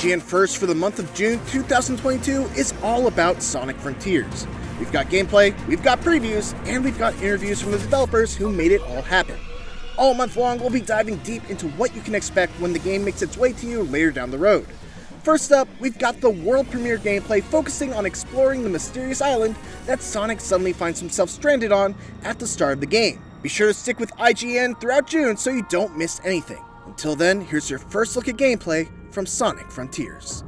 IGN First for the month of June 2022 is all about Sonic Frontiers. We've got gameplay, we've got previews, and we've got interviews from the developers who made it all happen. All month long, we'll be diving deep into what you can expect when the game makes its way to you later down the road. First up, we've got the world premiere gameplay focusing on exploring the mysterious island that Sonic suddenly finds himself stranded on at the start of the game. Be sure to stick with IGN throughout June so you don't miss anything. Until then, here's your first look at gameplay from Sonic Frontiers.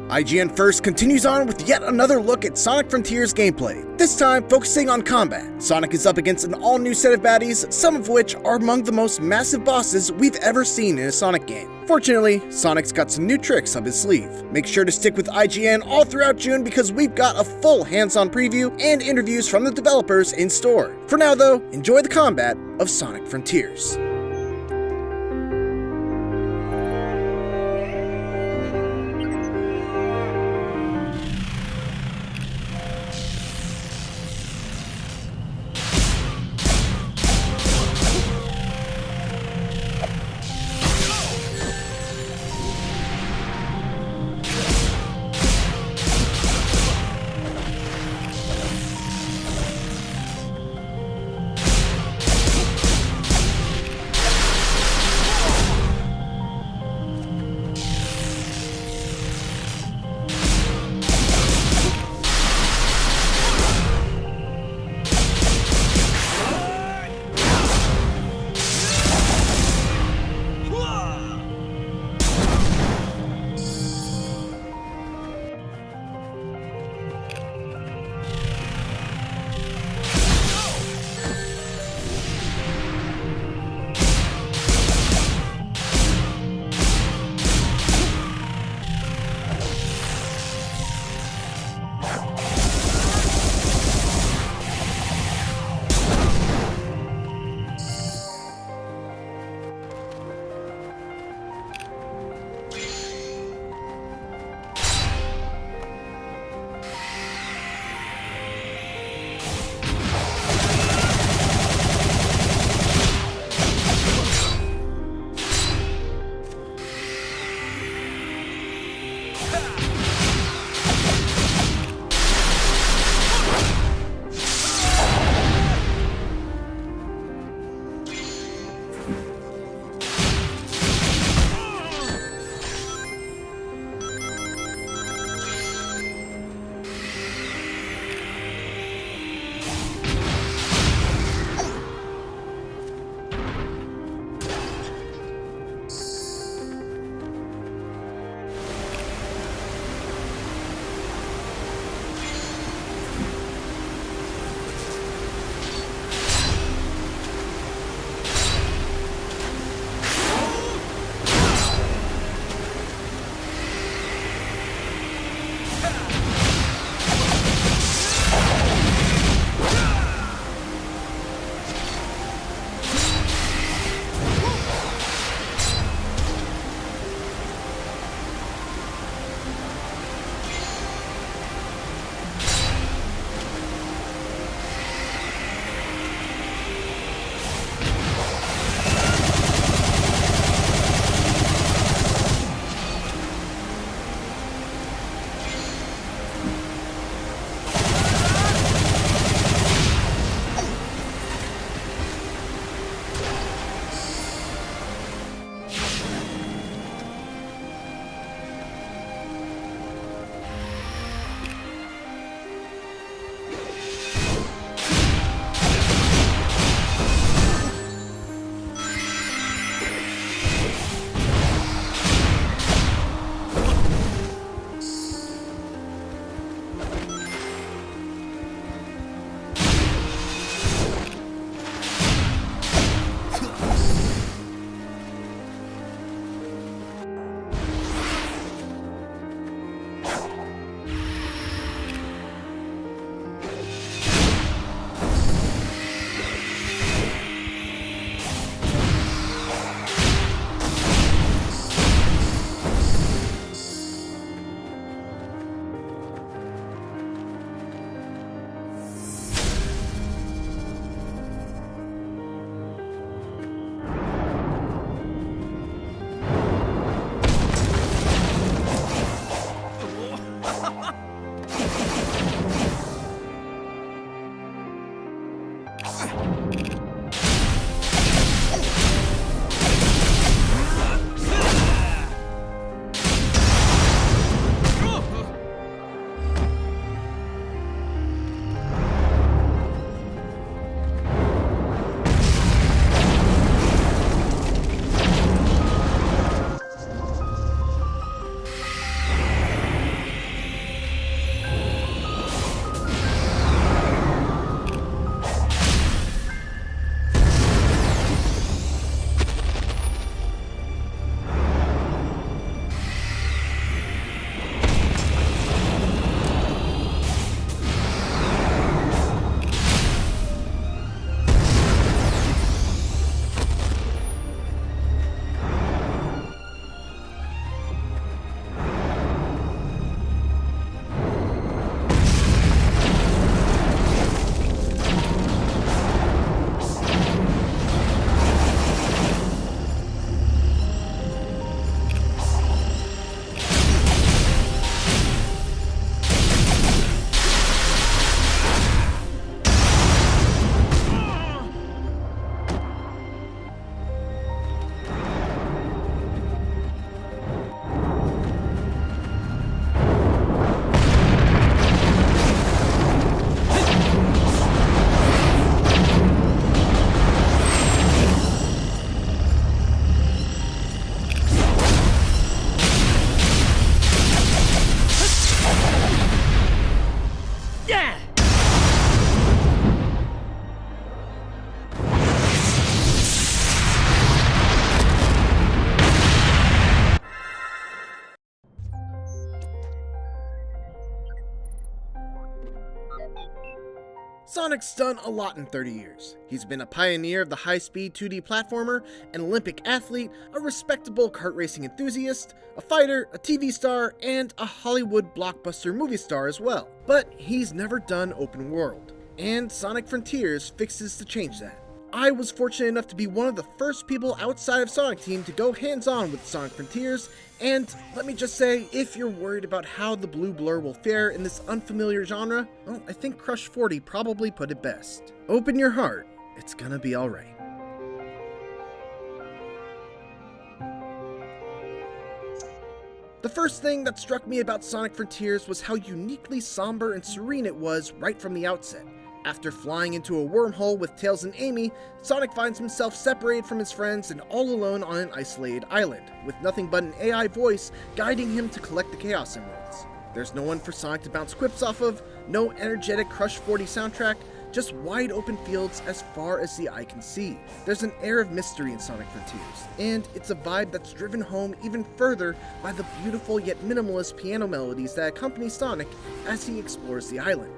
IGN First continues on with yet another look at Sonic Frontiers gameplay, this time focusing on combat. Sonic is up against an all-new set of baddies, some of which are among the most massive bosses we've ever seen in a Sonic game. Fortunately, Sonic's got some new tricks up his sleeve. Make sure to stick with IGN all throughout June because we've got a full hands-on preview and interviews from the developers in store. For now though, enjoy the combat of Sonic Frontiers. Sonic's done a lot in 30 years. He's been a pioneer of the high-speed 2D platformer, an Olympic athlete, a respectable kart racing enthusiast, a fighter, a TV star, and a Hollywood blockbuster movie star as well. But he's never done open world, and Sonic Frontiers fixes to change that. I was fortunate enough to be one of the first people outside of Sonic Team to go hands-on with Sonic Frontiers, and let me just say, if you're worried about how the blue blur will fare in this unfamiliar genre, well, I think Crush 40 probably put it best. Open your heart, it's gonna be alright. The first thing that struck me about Sonic Frontiers was how uniquely somber and serene it was right from the outset. After flying into a wormhole with Tails and Amy, Sonic finds himself separated from his friends and all alone on an isolated island, with nothing but an AI voice guiding him to collect the Chaos Emeralds. There's no one for Sonic to bounce quips off of, no energetic Crush 40 soundtrack, just wide open fields as far as the eye can see. There's an air of mystery in Sonic Frontiers, and it's a vibe that's driven home even further by the beautiful yet minimalist piano melodies that accompany Sonic as he explores the island.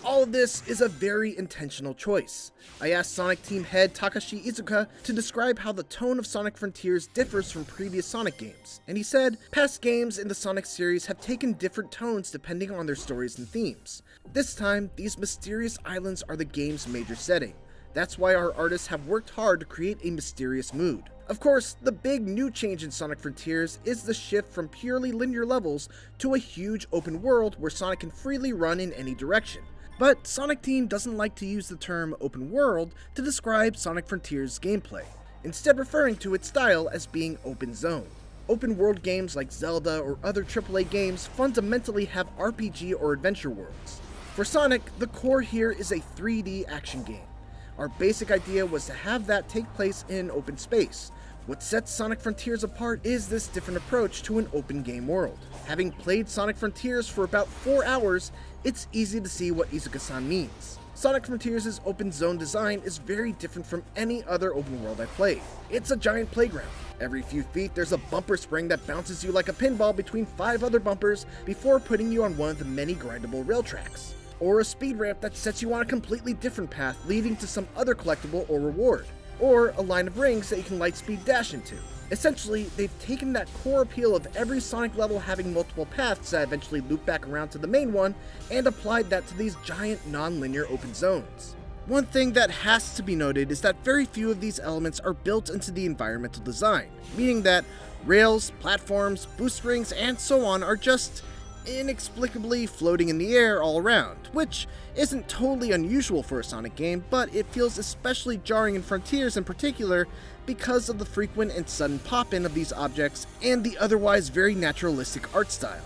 All of this is a very intentional choice. I asked Sonic Team head Takashi Iizuka to describe how the tone of Sonic Frontiers differs from previous Sonic games, and he said, past games in the Sonic series have taken different tones depending on their stories and themes. This time, these mysterious islands are the game's major setting. That's why our artists have worked hard to create a mysterious mood. Of course, the big new change in Sonic Frontiers is the shift from purely linear levels to a huge open world where Sonic can freely run in any direction. But Sonic Team doesn't like to use the term open world to describe Sonic Frontiers' gameplay, instead referring to its style as being open zone. Open world games like Zelda or other AAA games fundamentally have RPG or adventure worlds. For Sonic, the core here is a 3D action game. Our basic idea was to have that take place in open space. What sets Sonic Frontiers apart is this different approach to an open game world. Having played Sonic Frontiers for about 4 hours, it's easy to see what Iizuka-san means. Sonic Frontiers' open zone design is very different from any other open world I've played. It's a giant playground. Every few feet there's a bumper spring that bounces you like a pinball between 5 other bumpers before putting you on one of the many grindable rail tracks. Or a speed ramp that sets you on a completely different path leading to some other collectible or reward. Or a line of rings that you can lightspeed dash into. Essentially, they've taken that core appeal of every Sonic level having multiple paths that eventually loop back around to the main one, and applied that to these giant non-linear open zones. One thing that has to be noted is that very few of these elements are built into the environmental design, meaning that rails, platforms, boost rings, and so on are just inexplicably floating in the air all around, which isn't totally unusual for a Sonic game, but it feels especially jarring in Frontiers in particular because of the frequent and sudden pop-in of these objects and the otherwise very naturalistic art style.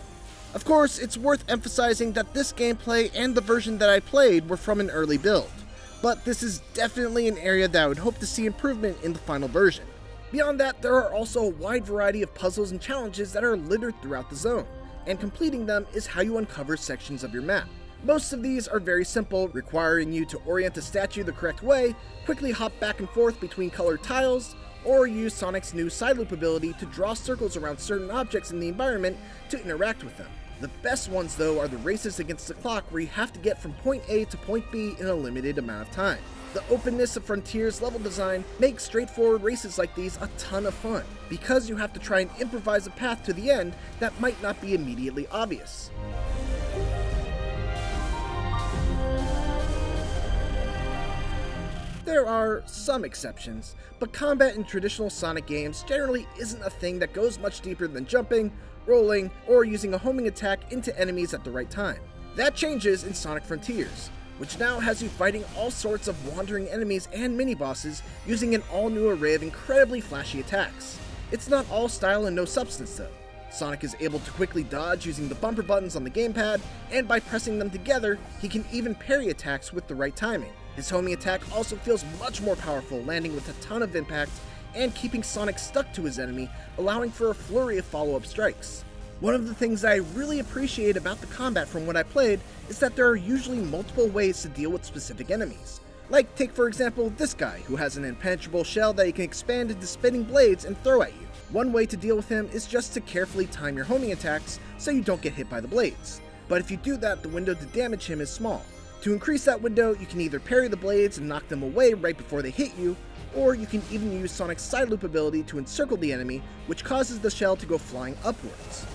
Of course, it's worth emphasizing that this gameplay and the version that I played were from an early build, but this is definitely an area that I would hope to see improvement in the final version. Beyond that, there are also a wide variety of puzzles and challenges that are littered throughout the zone, and completing them is how you uncover sections of your map. Most of these are very simple, requiring you to orient a statue the correct way, quickly hop back and forth between colored tiles, or use Sonic's new side loop ability to draw circles around certain objects in the environment to interact with them. The best ones though are the races against the clock where you have to get from point A to point B in a limited amount of time. The openness of Frontiers level design makes straightforward races like these a ton of fun, because you have to try and improvise a path to the end that might not be immediately obvious. There are some exceptions, but combat in traditional Sonic games generally isn't a thing that goes much deeper than jumping, rolling, or using a homing attack into enemies at the right time. That changes in Sonic Frontiers, which now has you fighting all sorts of wandering enemies and mini-bosses using an all-new array of incredibly flashy attacks. It's not all style and no substance though. Sonic is able to quickly dodge using the bumper buttons on the gamepad, and by pressing them together, he can even parry attacks with the right timing. His homing attack also feels much more powerful, landing with a ton of impact and keeping Sonic stuck to his enemy, allowing for a flurry of follow-up strikes. One of the things that I really appreciate about the combat from what I played is that there are usually multiple ways to deal with specific enemies. Like, take for example this guy, who has an impenetrable shell that he can expand into spinning blades and throw at you. One way to deal with him is just to carefully time your homing attacks so you don't get hit by the blades. But if you do that, the window to damage him is small. To increase that window, you can either parry the blades and knock them away right before they hit you, or you can even use Sonic's side loop ability to encircle the enemy, which causes the shell to go flying upwards.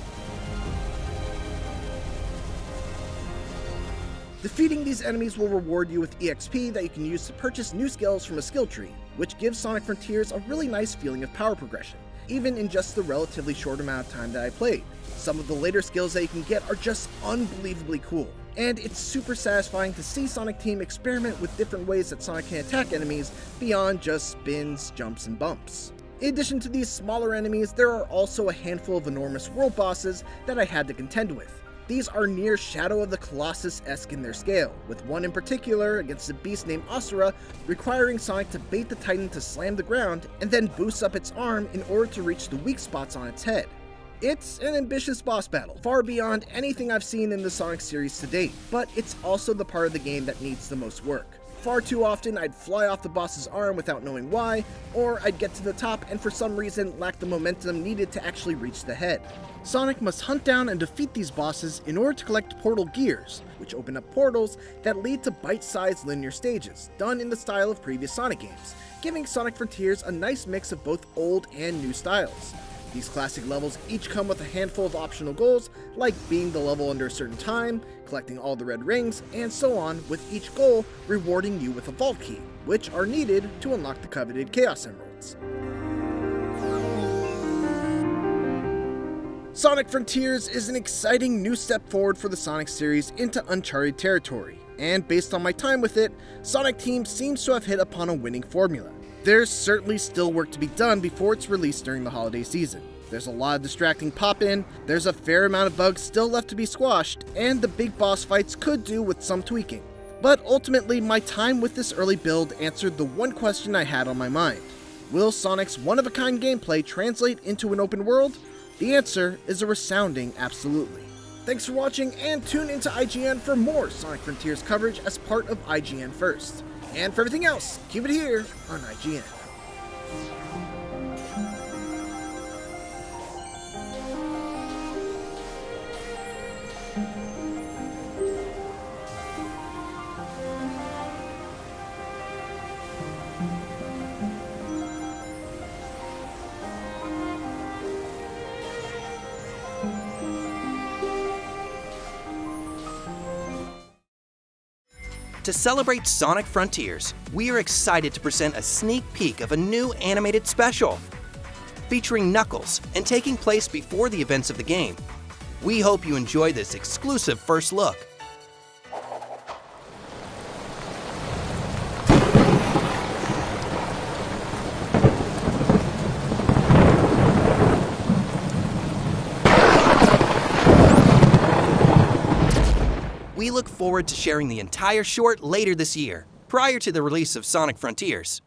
Defeating these enemies will reward you with EXP that you can use to purchase new skills from a skill tree, which gives Sonic Frontiers a really nice feeling of power progression, even in just the relatively short amount of time that I played. Some of the later skills that you can get are just unbelievably cool, and it's super satisfying to see Sonic Team experiment with different ways that Sonic can attack enemies beyond just spins, jumps, and bumps. In addition to these smaller enemies, there are also a handful of enormous world bosses that I had to contend with. These are near Shadow of the Colossus-esque in their scale, with one in particular against a beast named Asura requiring Sonic to bait the Titan to slam the ground and then boost up its arm in order to reach the weak spots on its head. It's an ambitious boss battle, far beyond anything I've seen in the Sonic series to date, but it's also the part of the game that needs the most work. Far too often I'd fly off the boss's arm without knowing why, or I'd get to the top and for some reason lack the momentum needed to actually reach the head. Sonic must hunt down and defeat these bosses in order to collect portal gears, which open up portals that lead to bite-sized linear stages, done in the style of previous Sonic games, giving Sonic Frontiers a nice mix of both old and new styles. These classic levels each come with a handful of optional goals, like beating the level under a certain time, collecting all the red rings, and so on, with each goal rewarding you with a vault key, which are needed to unlock the coveted Chaos Emeralds. Sonic Frontiers is an exciting new step forward for the Sonic series into uncharted territory, and based on my time with it, Sonic Team seems to have hit upon a winning formula. There's certainly still work to be done before it's released during the holiday season. There's a lot of distracting pop-in, there's a fair amount of bugs still left to be squashed, and the big boss fights could do with some tweaking. But ultimately, my time with this early build answered the one question I had on my mind. Will Sonic's one-of-a-kind gameplay translate into an open world? The answer is a resounding absolutely. Thanks for watching, and tune into IGN for more Sonic Frontiers coverage as part of IGN First. And for everything else, keep it here on IGN. To celebrate Sonic Frontiers, we are excited to present a sneak peek of a new animated special. Featuring Knuckles and taking place before the events of the game. We hope you enjoy this exclusive first look. We look forward to sharing the entire short later this year, prior to the release of Sonic Frontiers.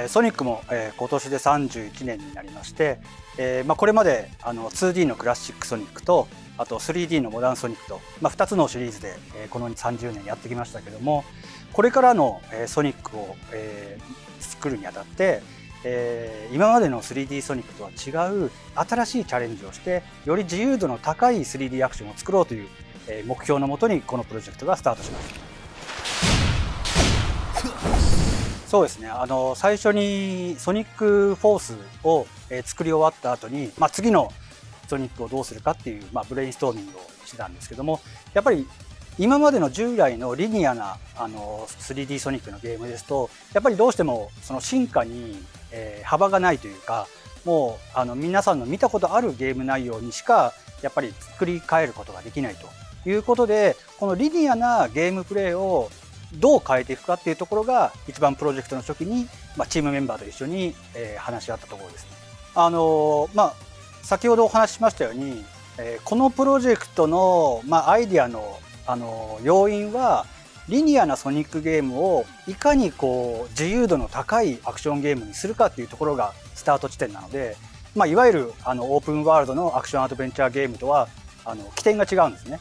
ソニックも今年で31年になりまして、これまで2D のクラシックソニックとあと 3D のモダンソニックと、2つのシリーズでこの30年やってきましたけども、これからのソニックを作るにあたって、今までの 3D ソニックとは違う新しいチャレンジをしてより自由度の高い 3D アクションを作ろうという目標のもとにこのプロジェクトがスタートしました。そうですね、最初にソニックフォースを作り終わった後に、次のソニックをどうするかっていう、ブレインストーミングをしてたんですけども、やっぱり今までの従来のリニアな3D ソニックのゲームですと、やっぱりどうしてもその進化に、幅がないというか、もう皆さんの見たことあるゲーム内容にしかやっぱり作り変えることができないということで、このリニアなゲームプレイをどう変えていくかっていうところが一番プロジェクトの初期に、チームメンバーと一緒に、話し合ったところですね。先ほどお話ししましたように、このプロジェクトの、アイディアの、要因はリニアなソニックゲームをいかにこう自由度の高いアクションゲームにするかっていうところがスタート地点なので、いわゆるオープンワールドのアクションアドベンチャーゲームとは起点が違うんですね。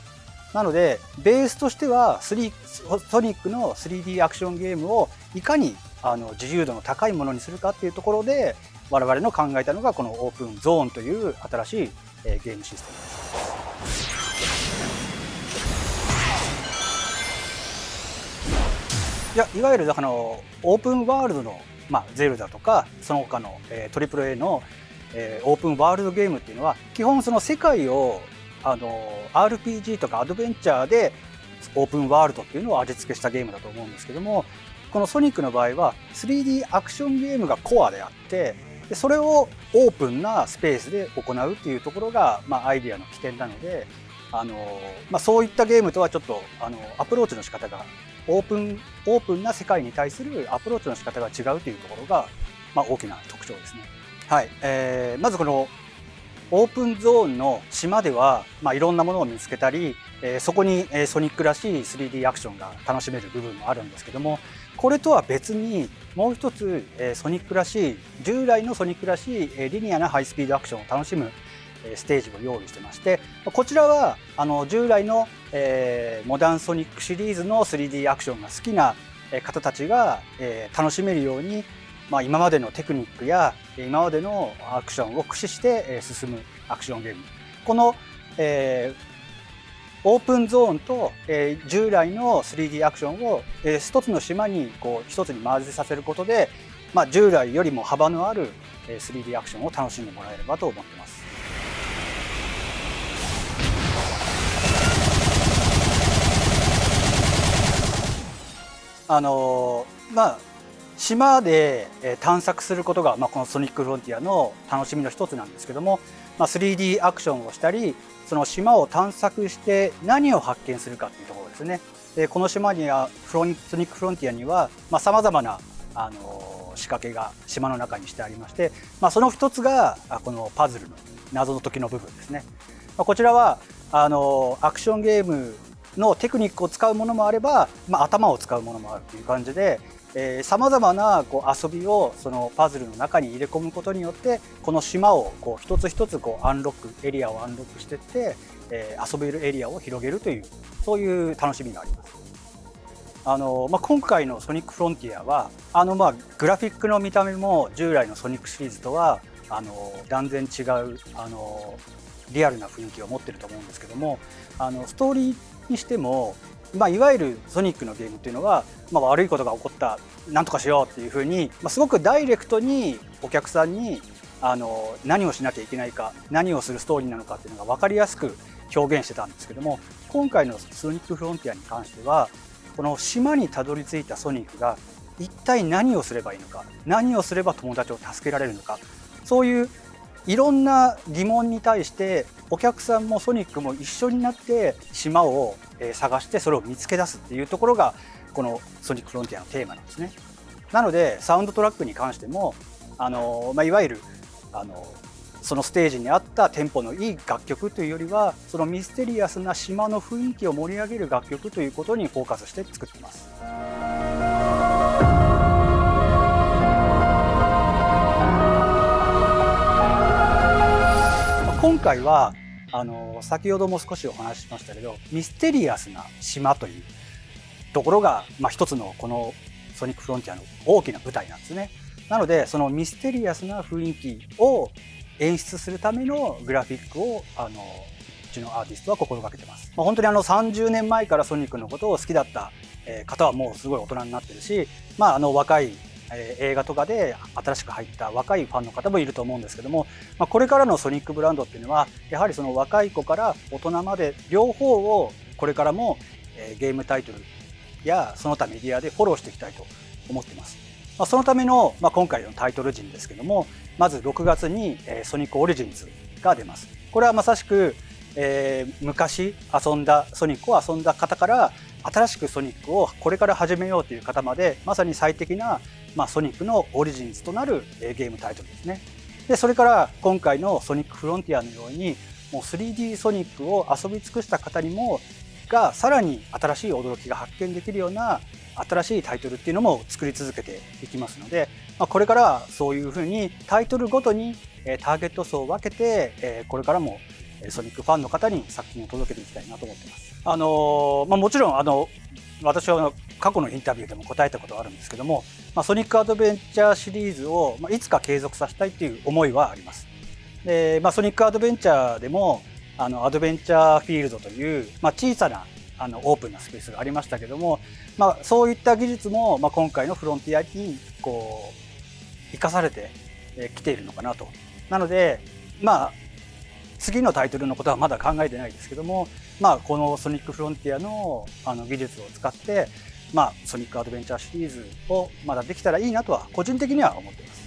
なのでベースとしてはソニックの 3D アクションゲームをいかに自由度の高いものにするかっていうところで我々の考えたのがこのオープンゾーンという新しいゲームシステムです。いわゆるオープンワールドの、ゼルダとかその他の、AAA の、オープンワールドゲームっていうのは基本その世界をRPG とかアドベンチャーでオープンワールドっていうのを味付けしたゲームだと思うんですけども、このソニックの場合は 3D アクションゲームがコアであって、でそれをオープンなスペースで行うっていうところが、アイディアの起点なので、そういったゲームとはちょっとアプローチの仕方がオープンな世界に対するアプローチの仕方が違うというところが、大きな特徴ですね。はい、まずこのオープンゾーンの島では、いろんなものを見つけたり、そこにソニックらしい 3D アクションが楽しめる部分もあるんですけども、これとは別にもう一つソニックらしい従来のソニックらしいリニアなハイスピードアクションを楽しむステージを用意してまして、こちらは従来のモダンソニックシリーズの 3D アクションが好きな方たちが楽しめるように、今までのテクニックや今までのアクションを駆使して進むアクションゲーム、このオープンゾーンと従来の 3D アクションを一つの島に一つにマージさせることで、従来よりも幅のある 3D アクションを楽しんでもらえればと思っています。島で探索することが、このソニックフロンティアの楽しみの一つなんですけども、3D アクションをしたり、その島を探索して何を発見するかっていうところですね。でこの島にはソニックフロンティアにはさまざまな仕掛けが島の中にしてありまして、その一つがこのパズルの謎の解きの部分ですね。こちらはアクションゲームのテクニックを使うものもあれば、頭を使うものもあるという感じで、さまざまな遊びをそのパズルの中に入れ込むことによって、この島を一つ一つアンロックエリアをアンロックしていって、遊べるエリアを広げるという、そういう楽しみがあります。今回のソニックフロンティアはグラフィックの見た目も従来のソニックシリーズとは断然違うリアルな雰囲気を持っていると思うんですけども、ストーリーにしても、いわゆるソニックのゲームっていうのは、悪いことが起こったなんとかしようっていうふうに、すごくダイレクトにお客さんに何をしなきゃいけないか、何をするストーリーなのかっていうのが分かりやすく表現してたんですけども、今回のソニックフロンティアに関してはこの島にたどり着いたソニックが一体何をすればいいのか、何をすれば友達を助けられるのか、そういういろんな疑問に対してお客さんもソニックも一緒になって島を探してそれを見つけ出すっていうところがこのソニックフロンティアのテーマなんですね。なのでサウンドトラックに関してもいわゆるそのステージに合ったテンポのいい楽曲というよりは、そのミステリアスな島の雰囲気を盛り上げる楽曲ということにフォーカスして作っています。今回は先ほども少しお話ししましたけど、ミステリアスな島というところが、一つのこのソニックフロンティアの大きな舞台なんですね。なのでそのミステリアスな雰囲気を演出するためのグラフィックをうちのアーティストは心がけてます。本当に30年前からソニックのことを好きだった方はもうすごい大人になってるし、若い映画とかで新しく入った若いファンの方もいると思うんですけども、これからのソニックブランドっていうのはやはりその若い子から大人まで両方をこれからもゲームタイトルやその他メディアでフォローしていきたいと思っています。そのための今回のタイトル陣ですけども、まず6月にソニックオリジンズが出ます。これはまさしく昔遊んだソニックを遊んだ方から新しくソニックをこれから始めようという方までまさに最適な、ソニックのオリジンズとなるゲームタイトルですね。でそれから今回のソニックフロンティアのようにもう 3D ソニックを遊び尽くした方にもがさらに新しい驚きが発見できるような新しいタイトルっていうのも作り続けていきますので、これからはそういうふうにタイトルごとにターゲット層を分けてこれからもソニックファンの方に作品を届けていきたいなと思っています。もちろん私は過去のインタビューでも答えたことがあるんですけども、ソニックアドベンチャーシリーズをいつか継続させたいという思いはあります。で、ソニックアドベンチャーでもアドベンチャーフィールドという、小さなオープンなスペースがありましたけども、そういった技術も、今回のフロンティアにこう生かされてきているのかなと。なので次のタイトルのことはまだ考えてないですけども、このソニックフロンティアの技術を使ってソニックアドベンチャーシリーズをまだできたらいいなとは個人的には思っています。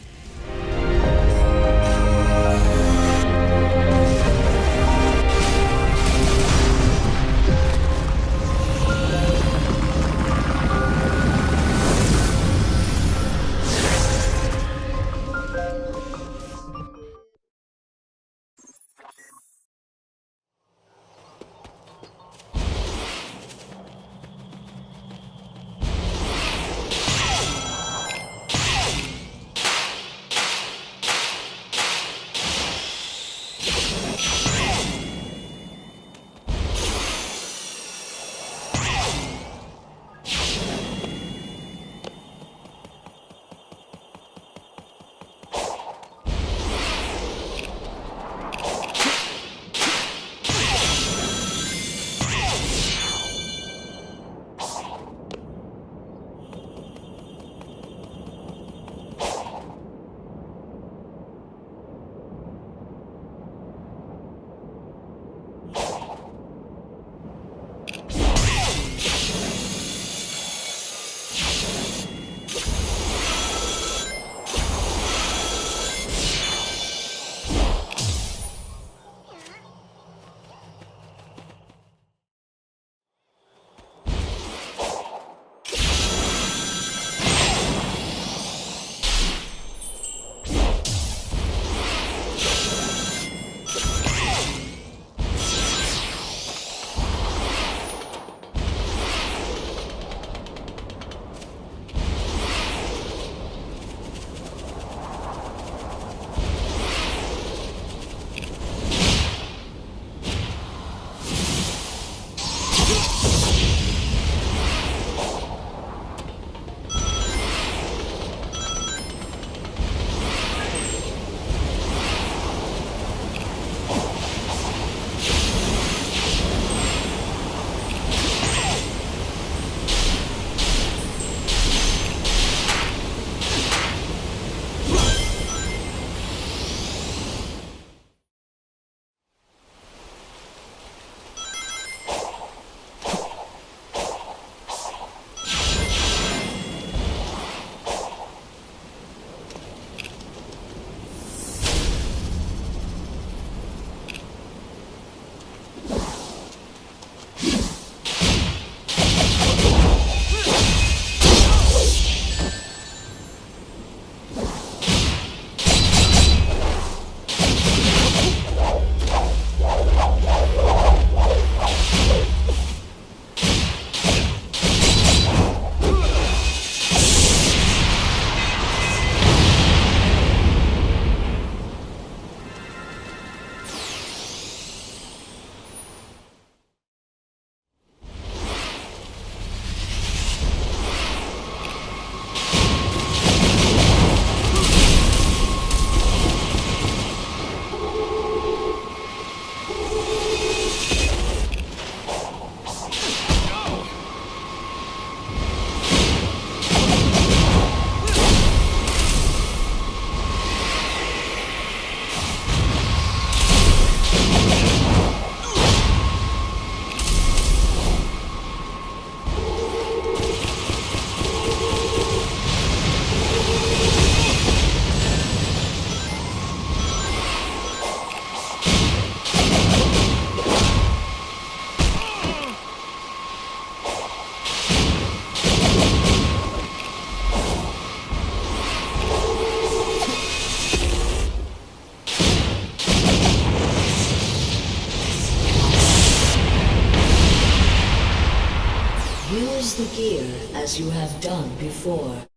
Use the gear as you have done before.